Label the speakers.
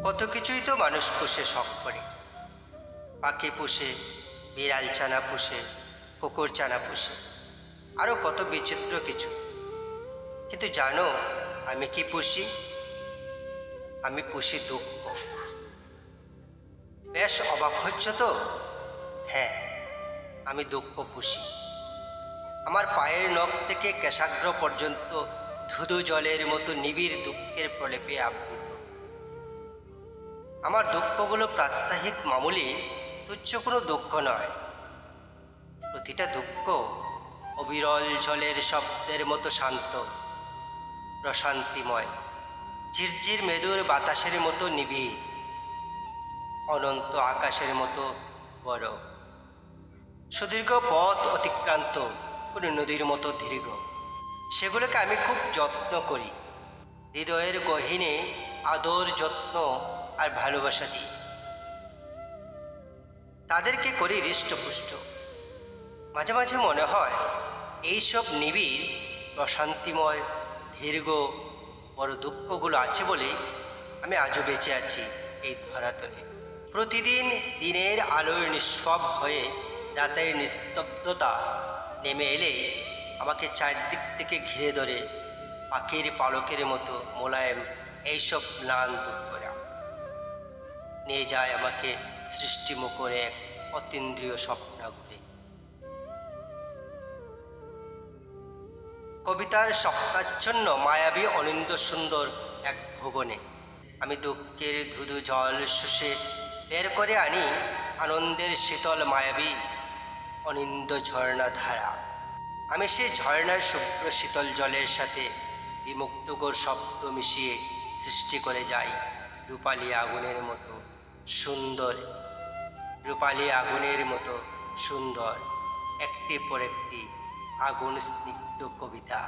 Speaker 1: কত কিছুই তো মানুষ পোষে শখ করে। পাখি পোষে, বিড়াল ছানা পোষে, কুকুর ছানা পোষে, আরও কত বিচিত্র কিছু। কিন্তু জানো আমি কি পুষি? আমি পুষি দুঃখ। বেশ অবাক হচ্ছ তো? হ্যাঁ, আমি দুঃখ পুষি। আমার পায়ের নখ থেকে কেশাগ্র পর্যন্ত ধুধু জলের মতো নিবিড় দুঃখের প্রলেপে আবৃত। আমার দুঃখগুলো প্রাত্যহিক মামুলি তুচ্ছ কোনো দুঃখ নয়। প্রতিটা দুঃখ অবিরল জলের শব্দের মতো শান্ত, প্রশান্তিময়, ঝিরঝির মেদুর বাতাসের মতো নিবিড়, অনন্ত আকাশের মতো বড়, সুদীর্ঘ পথ অতিক্রান্ত কোনো নদীর মতো দীর্ঘ। সেগুলোকে আমি খুব যত্ন করি, হৃদয়ের গহীনে আদর, যত্ন আর ভালোবাসা দিই। তাদেরকে করি হৃষ্টপুষ্ট। মাঝে মাঝে মনে হয় এইসব নিবিড়, প্রশান্তিময়, দীর্ঘ বড় দুঃখগুলো আছে বলে আমি আজও বেঁচে আছি এই ধরাতলে। প্রতিদিন দিনের আলোয় নিষ্পাপ হয়ে রাতের নিস্তব্ধতা নেমে এলে আমাকে চারদিক থেকে ঘিরে ধরে পাখির পালকের মতো মোলায়েম এইসব ম্লান দুঃখরা নিয়ে যায় আমাকে সৃষ্টিমুখরে এক অতীন্দ্রিয় স্বপ্নাঘুরে। কবিতার স্বপ্নাচ্ছন্ন মায়াবী অনিন্দ সুন্দর এক ভুবনে আমি দুঃখের ধুধু জল শুষে বের করে আনি আনন্দের শীতল মায়াবী অনিন্দ ঝর্ণা ধারা। আমি সেই ঝর্ণার শুভ্র শীতল জলের সাথে বিমুক্তকর শব্দ মিশিয়ে সৃষ্টি করে যাই রূপালী আগুনের মতো সুন্দর, রূপালী আগুনের মতো সুন্দর একটি পর একটি আগুন স্নিগ্ধ কবিতা।